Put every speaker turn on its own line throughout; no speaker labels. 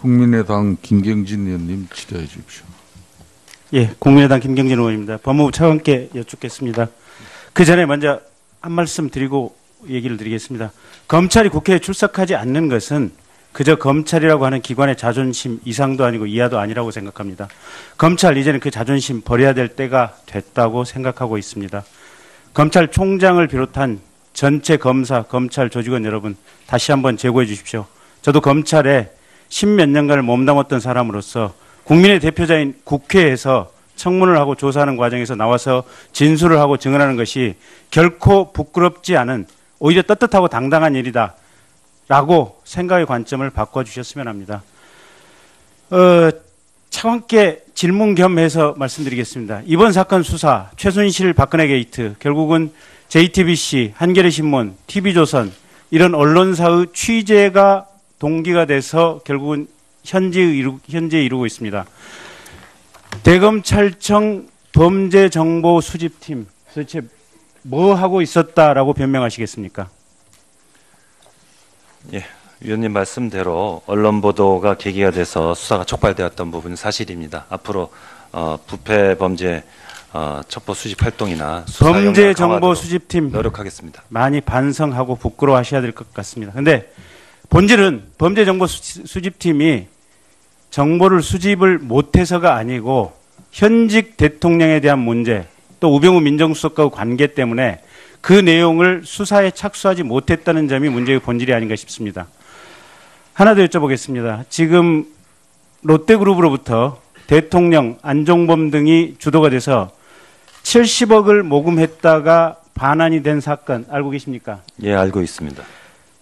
국민의당 김경진 의원님 질의해 주십시오.
예, 국민의당 김경진 의원입니다. 법무부 차관께 여쭙겠습니다. 그 전에 먼저 한 말씀 드리고 얘기를 드리겠습니다. 검찰이 국회에 출석하지 않는 것은 그저 검찰이라고 하는 기관의 자존심 이상도 아니고 이하도 아니라고 생각합니다. 검찰 이제는 그 자존심 버려야 될 때가 됐다고 생각하고 있습니다. 검찰총장을 비롯한 전체 검사, 검찰 조직원 여러분 다시 한번 재고해 주십시오. 저도 검찰에 십몇 년간을 몸담았던 사람으로서 국민의 대표자인 국회에서 청문을 하고 조사하는 과정에서 나와서 진술을 하고 증언하는 것이 결코 부끄럽지 않은 오히려 떳떳하고 당당한 일이다 라고 생각의 관점을 바꿔주셨으면 합니다. 차관께 질문 겸해서 말씀드리겠습니다. 이번 사건 수사, 최순실 박근혜 게이트, 결국은 JTBC, 한겨레신문, TV조선 이런 언론사의 취재가 동기가 돼서 결국은 현재 이루고 있습니다. 대검찰청 범죄정보수집팀 도대체 뭐 하고 있었다라고 변명하시겠습니까?
예, 위원님 말씀대로 언론 보도가 계기가 돼서 수사가 촉발되었던 부분은 사실입니다. 앞으로 부패 범죄 첩보 수집 활동이나 수사
범죄정보수집팀
노력하겠습니다.
많이 반성하고 부끄러워하셔야 될 것 같습니다. 근데 본질은 범죄정보수집팀이 정보를 수집을 못해서가 아니고 현직 대통령에 대한 문제 또 우병우 민정수석과 관계 때문에 그 내용을 수사에 착수하지 못했다는 점이 문제의 본질이 아닌가 싶습니다. 하나 더 여쭤보겠습니다. 지금 롯데그룹으로부터 대통령, 안종범 등이 주도가 돼서 70억을 모금했다가 반환이 된 사건 알고 계십니까?
예, 알고 있습니다.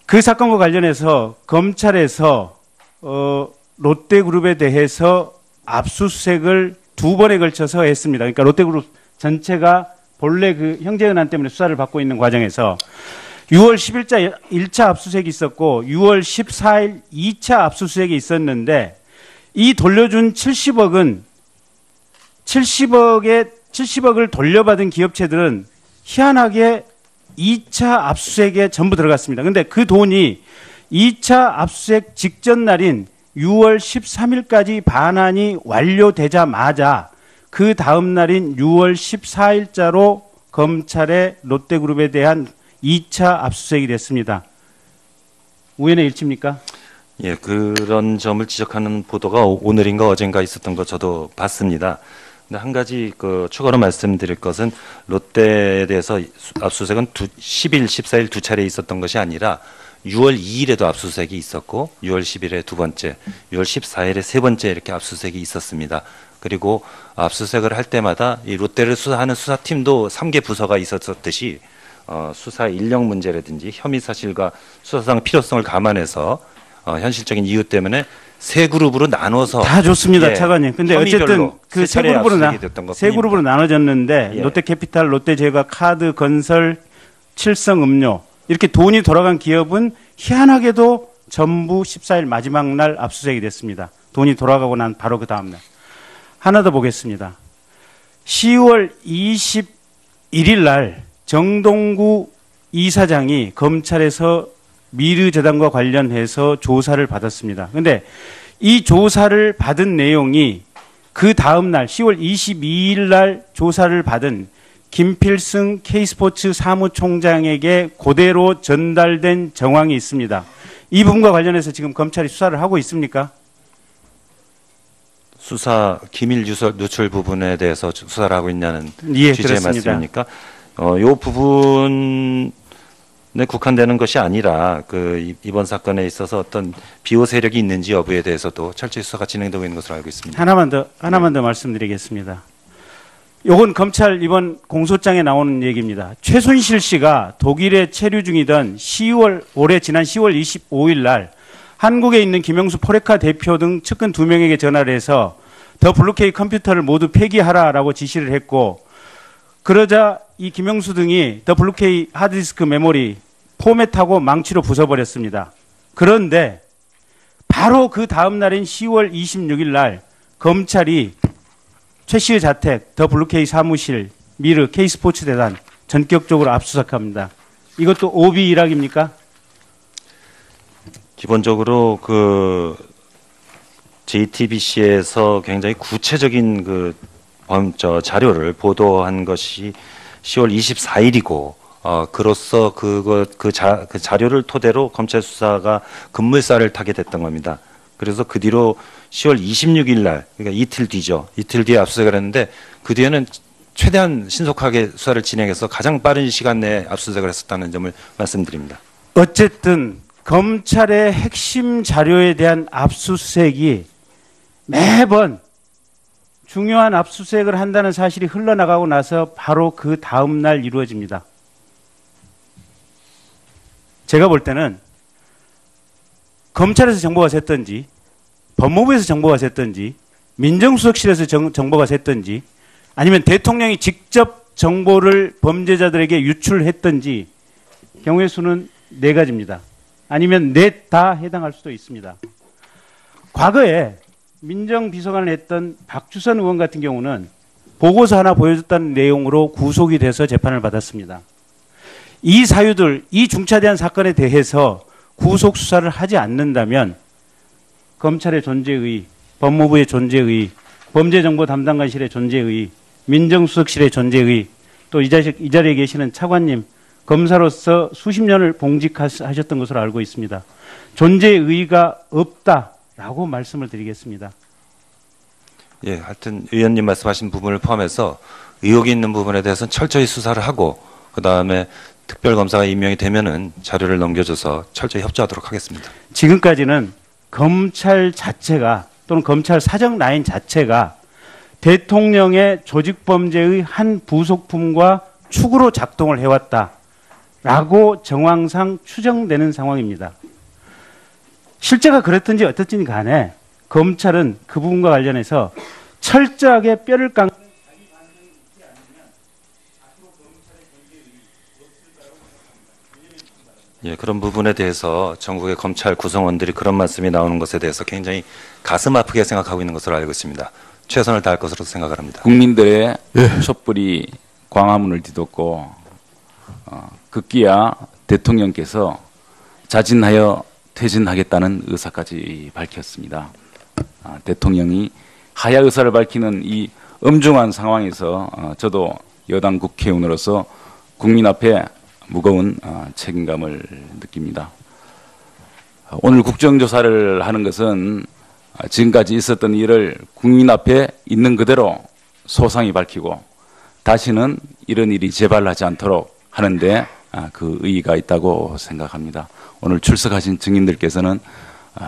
그 사건과 관련해서 검찰에서 롯데그룹에 대해서 압수수색을 2번에 걸쳐서 했습니다. 그러니까 롯데그룹 전체가 본래 그 형제은행 때문에 수사를 받고 있는 과정에서 6월 10일자 1차 압수수색이 있었고 6월 14일 2차 압수수색이 있었는데 이 돌려준 70억은 70억을 돌려받은 기업체들은 희한하게 2차 압수수색에 전부 들어갔습니다. 그런데 그 돈이 2차 압수수색 직전 날인 6월 13일까지 반환이 완료되자마자 그 다음 날인 6월 14일자로 검찰의 롯데그룹에 대한 2차 압수수색이 됐습니다. 우연의 일치입니까?
예, 그런 점을 지적하는 보도가 오늘인가 어젠가 있었던 거 저도 봤습니다. 근데 한 가지 추가로 말씀드릴 것은 롯데에 대해서 압수수색은 10일, 14일 두 차례 있었던 것이 아니라 6월 2일에도 압수수색이 있었고 6월 10일에 두 번째, 6월 14일에 세 번째 이렇게 압수수색이 있었습니다. 그리고 압수수색을 할 때마다 이 롯데를 수사하는 수사팀도 3개 부서가 있었듯이 수사 인력 문제라든지 혐의 사실과 수사상 필요성을 감안해서 현실적인 이유 때문에 세 그룹으로 나눠서
다 좋습니다,
예,
차관님. 근데 어쨌든 그 세 그룹으로 나눠졌는데
예.
롯데캐피탈, 롯데제과, 카드, 건설, 칠성음료 이렇게 돈이 돌아간 기업은 희한하게도 전부 14일 마지막 날 압수수색이 됐습니다. 돈이 돌아가고 난 바로 그 다음 날. 하나 더 보겠습니다. 10월 21일 날 정동구 이사장이 검찰에서 미르재단과 관련해서 조사를 받았습니다. 그런데 이 조사를 받은 내용이 그 다음 날 10월 22일 날 조사를 받은 김필승 K스포츠 사무총장에게 그대로 전달된 정황이 있습니다. 이 부분과 관련해서 지금 검찰이 수사를 하고 있습니까?
수사 기밀 누출 부분에 대해서 수사를 하고 있냐는
예,
취지의
그렇습니다.
말씀입니까? 이 부분에 국한되는 것이 아니라 이번 사건에 있어서 어떤 비호 세력이 있는지 여부에 대해서도 철저히 수사가 진행되고 있는 것으로 알고 있습니다.
하나만 더 말씀드리겠습니다. 요건 검찰 이번 공소장에 나오는 얘기입니다. 최순실 씨가 독일에 체류 중이던 올해 지난 10월 25일 날 한국에 있는 김영수 포레카 대표 등 측근 2명에게 전화를 해서 더 블루케이 컴퓨터를 모두 폐기하라라고 지시를 했고 그러자 이 김영수 등이 더 블루케이 하드디스크 메모리 포맷하고 망치로 부숴버렸습니다. 그런데 바로 그 다음 날인 10월 26일 날 검찰이 최 씨의 자택, 더 블루케이 사무실, 미르, K스포츠 대단 전격적으로 압수수색합니다. 이것도 오비 일학입니까?
기본적으로 JTBC에서 굉장히 구체적인 자료를 보도한 것이 10월 24일이고 그로써 그 자료를 토대로 검찰 수사가 급물살을 타게 됐던 겁니다. 그래서 그 뒤로 10월 26일 날, 그러니까 이틀 뒤죠. 이틀 뒤에 압수수색을 했는데 그 뒤에는 최대한 신속하게 수사를 진행해서 가장 빠른 시간 내에 압수수색을 했었다는 점을 말씀드립니다.
어쨌든 검찰의 핵심 자료에 대한 압수수색이 매번 중요한 압수수색을 한다는 사실이 흘러나가고 나서 바로 그 다음 날 이루어집니다. 제가 볼 때는 검찰에서 정보가 샜던지 법무부에서 정보가 샜던지 민정수석실에서 정보가 샜던지 아니면 대통령이 직접 정보를 범죄자들에게 유출했던지 경우의 수는 4가지입니다. 아니면 넷 다 해당할 수도 있습니다. 과거에 민정비서관을 했던 박주선 의원 같은 경우는 보고서 하나 보여줬다는 내용으로 구속이 돼서 재판을 받았습니다. 이 사유들, 이 중차대한 사건에 대해서 구속 수사를 하지 않는다면 검찰의 존재의, 법무부의 존재의, 범죄정보 담당관실의 존재의, 민정수석실의 존재의, 또 이 자리에 계시는 차관님, 검사로서 수십 년을 봉직하셨던 것으로 알고 있습니다. 존재의 의의가 없다라고 말씀을 드리겠습니다.
예, 하여튼 의원님 말씀하신 부분을 포함해서 의혹이 있는 부분에 대해서는 철저히 수사를 하고 그 다음에 특별검사가 임명이 되면은 자료를 넘겨줘서 철저히 협조하도록 하겠습니다.
지금까지는 검찰 자체가 또는 검찰 사정 라인 자체가 대통령의 조직범죄의 한 부속품과 축으로 작동을 해왔다라고 정황상 추정되는 상황입니다. 실제가 그랬든지 어떻든지 간에 검찰은 그 부분과 관련해서 철저하게 뼈를 깎는
예, 그런 부분에 대해서 전국의 검찰 구성원들이 그런 말씀이 나오는 것에 대해서 굉장히 가슴 아프게 생각하고 있는 것으로 알고 있습니다. 최선을 다할 것으로 생각을 합니다.
국민들의 촛불이 광화문을 뒤덮고 급기야 대통령께서 자진하여 퇴진하겠다는 의사까지 밝혔습니다. 대통령이 하야 의사를 밝히는 이 엄중한 상황에서 저도 여당 국회의원으로서 국민 앞에 무거운 책임감을 느낍니다. 오늘 국정조사를 하는 것은 지금까지 있었던 일을 국민 앞에 있는 그대로 소상히 밝히고 다시는 이런 일이 재발하지 않도록 하는데 그 의의가 있다고 생각합니다. 오늘 출석하신 증인들께서는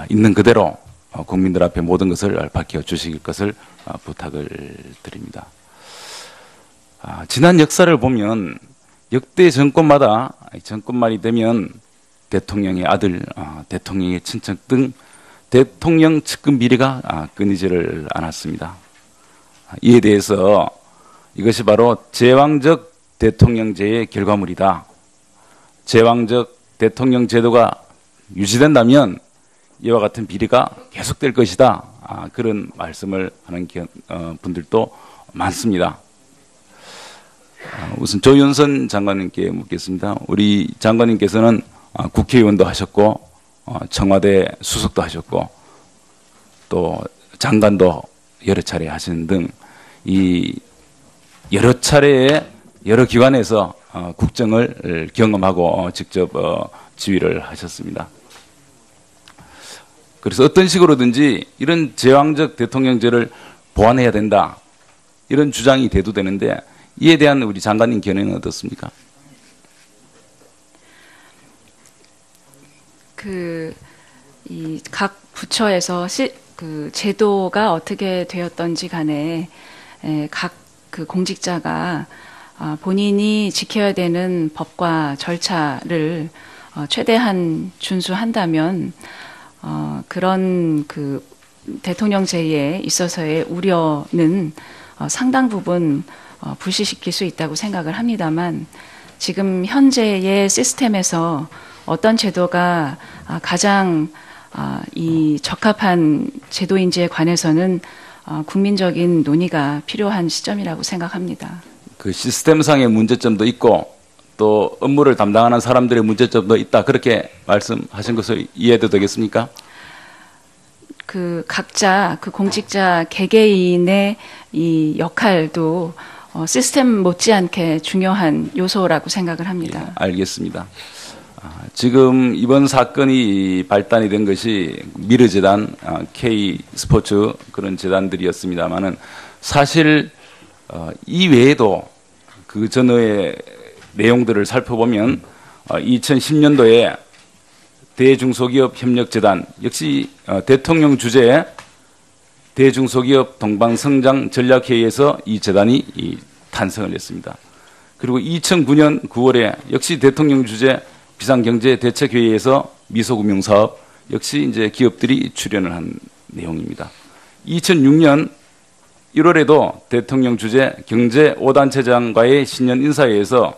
있는 그대로 국민들 앞에 모든 것을 밝혀주실 것을 부탁을 드립니다. 지난 역사를 보면 역대 정권마다 정권말이 되면 대통령의 아들, 대통령의 친척 등 대통령 측근 비리가 끊이지를 않았습니다. 이에 대해서 이것이 바로 제왕적 대통령제의 결과물이다. 제왕적 대통령 제도가 유지된다면 이와 같은 비리가 계속될 것이다. 그런 말씀을 하는 분들도 많습니다. 우선 조윤선 장관님께 묻겠습니다. 우리 장관님께서는 국회의원도 하셨고 청와대 수석도 하셨고 또 장관도 여러 차례 하신 등 이 여러 차례의 여러 기관에서 국정을 경험하고 직접 지휘를 하셨습니다. 그래서 어떤 식으로든지 이런 제왕적 대통령제를 보완해야 된다. 이런 주장이 대두되는데 이에 대한 우리 장관님 견해는 어떻습니까?
이 각 부처에서 그 제도가 어떻게 되었던지 간에 각 그 공직자가 본인이 지켜야 되는 법과 절차를 최대한 준수한다면 그런 그 대통령제에 있어서의 우려는 상당 부분 불식시킬 수 있다고 생각을 합니다만 지금 현재의 시스템에서 어떤 제도가 가장 이 적합한 제도인지에 관해서는 국민적인 논의가 필요한 시점이라고 생각합니다.
그 시스템상의 문제점도 있고 또 업무를 담당하는 사람들의 문제점도 있다. 그렇게 말씀하신 것을 이해해도 되겠습니까?
그 각자 그 공직자 개개인의 이 역할도 시스템 못지않게 중요한 요소라고 생각을 합니다.
예, 알겠습니다. 지금 이번 사건이 발단이 된 것이 미르재단, K 스포츠 그런 재단들이었습니다만은 사실 이 외에도 그 전의 내용들을 살펴보면 2010년도에 대중소기업 협력재단 역시 대통령 주재의 대중소기업 동방성장 전략회의에서 이 재단이 탄생을 했습니다. 그리고 2009년 9월에 역시 대통령 주재 비상경제대책회의에서 미소금융사업 역시 이제 기업들이 출연을 한 내용입니다. 2006년 1월에도 대통령 주재 경제 5단체장과의 신년 인사회에서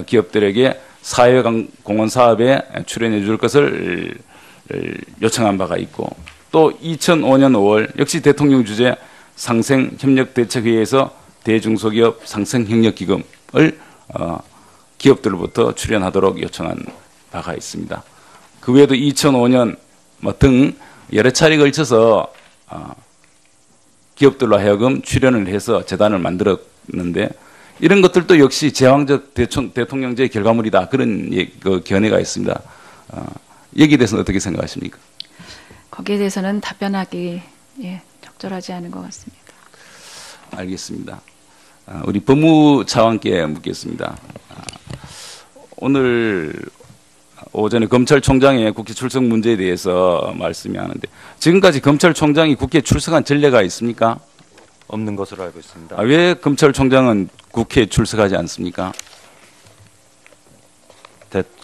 기업들에게 사회공헌 사업에 출연해 줄 것을 요청한 바가 있고 또 2005년 5월 역시 대통령 주재 상생협력대책회의에서 대중소기업 상생협력기금을 기업들로부터 출연하도록 요청한 바가 있습니다. 그 외에도 2005년 등 여러 차례에 걸쳐서 기업들로 하여금 출연을 해서 재단을 만들었는데 이런 것들도 역시 제왕적 대통령제의 결과물이다. 그런 그 견해가 있습니다. 여기에 대해서는 어떻게 생각하십니까?
거기에 대해서는 답변하기 적절하지 않은 것 같습니다.
알겠습니다. 우리 법무부 차관께 묻겠습니다. 오늘 오전에 검찰총장의 국회 출석 문제에 대해서 말씀이 하는데 지금까지 검찰총장이 국회에 출석한 전례가 있습니까?
없는 것으로 알고 있습니다.
왜 검찰총장은 국회에 출석하지 않습니까?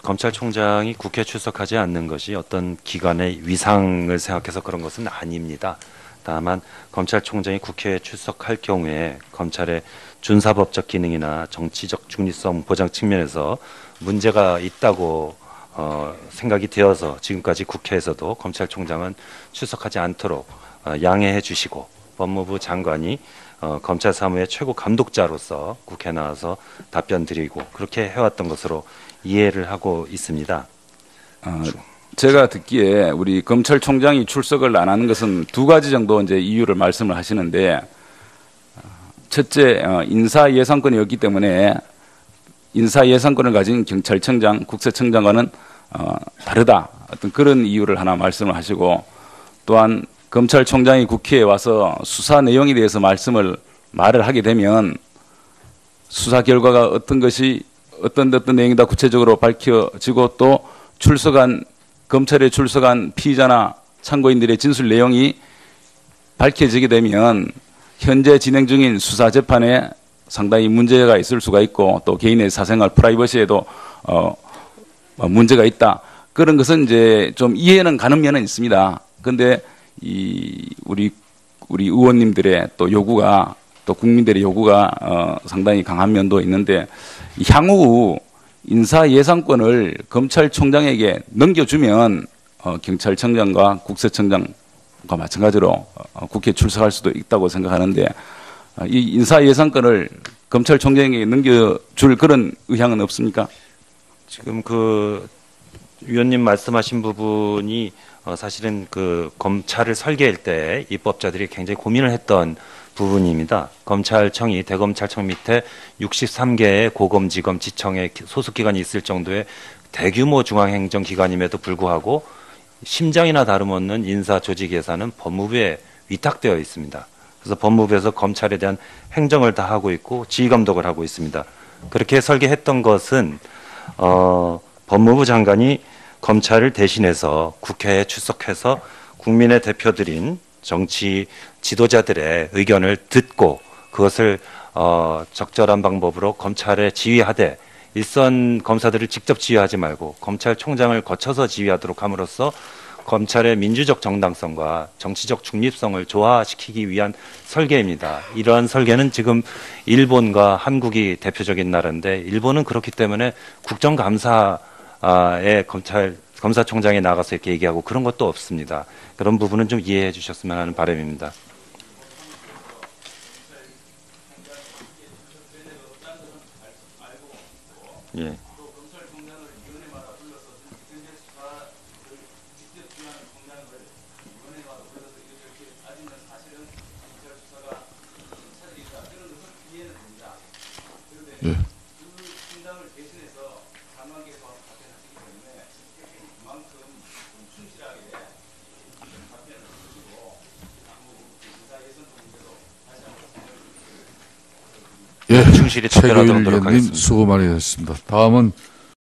검찰총장이 국회에 출석하지 않는 것이 어떤 기관의 위상을 생각해서 그런 것은 아닙니다. 다만 검찰총장이 국회에 출석할 경우에 검찰의 준사법적 기능이나 정치적 중립성 보장 측면에서 문제가 있다고 생각이 되어서 지금까지 국회에서도 검찰총장은 출석하지 않도록 양해해 주시고 법무부 장관이 검찰 사무의 최고 감독자로서 국회에 나와서 답변 드리고 그렇게 해왔던 것으로 이해를 하고 있습니다.
제가 듣기에 우리 검찰총장이 출석을 안 하는 것은 두 가지 정도 이제 이유를 말씀을 하시는데 첫째 인사 예산권이었기 때문에 인사 예산권을 가진 경찰청장, 국세청장과는 다르다. 어떤 그런 이유를 하나 말씀을 하시고 또한 검찰총장이 국회에 와서 수사 내용에 대해서 말을 하게 되면 수사 결과가 어떤 내용이다 구체적으로 밝혀지고 또 검찰에 출석한 피의자나 참고인들의 진술 내용이 밝혀지게 되면 현재 진행 중인 수사 재판에 상당히 문제가 있을 수가 있고 또 개인의 사생활 프라이버시에도 문제가 있다. 그런 것은 이제 좀 이해는 가는 면은 있습니다. 그런데 우리 의원님들의 또 요구가 또 국민들의 요구가 상당히 강한 면도 있는데 향후 인사 예산권을 검찰총장에게 넘겨주면 경찰청장과 국세청장과 마찬가지로 국회에 출석할 수도 있다고 생각하는데 이 인사 예산권을 검찰총장에게 넘겨줄 그런 의향은 없습니까?
지금 그 위원님 말씀하신 부분이 사실은 그 검찰을 설계할 때 입법자들이 굉장히 고민을 했던 부분입니다. 검찰청이 대검찰청 밑에 63개의 고검지검 지청의 소속기관이 있을 정도의 대규모 중앙행정기관임에도 불구하고 심장이나 다름없는 인사조직 예산은 법무부에 위탁되어 있습니다. 그래서 법무부에서 검찰에 대한 행정을 다 하고 있고 지휘감독을 하고 있습니다. 그렇게 설계했던 것은 법무부 장관이 검찰을 대신해서 국회에 출석해서 국민의 대표들인 정치 지도자들의 의견을 듣고 그것을 적절한 방법으로 검찰에 지휘하되 일선 검사들을 직접 지휘하지 말고 검찰총장을 거쳐서 지휘하도록 함으로써 검찰의 민주적 정당성과 정치적 중립성을 조화시키기 위한 설계입니다. 이러한 설계는 지금 일본과 한국이 대표적인 나라인데 일본은 그렇기 때문에 국정감사에 검사총장이 나가서 이렇게 얘기하고 그런 것도 없습니다. 그런 부분은 좀 이해해 주셨으면 하는 바람입니다. 예.
예. 예,
충실히 답변하도록
최규일 의원님
하겠습니다.
수고 많이 하셨습니다. 다음은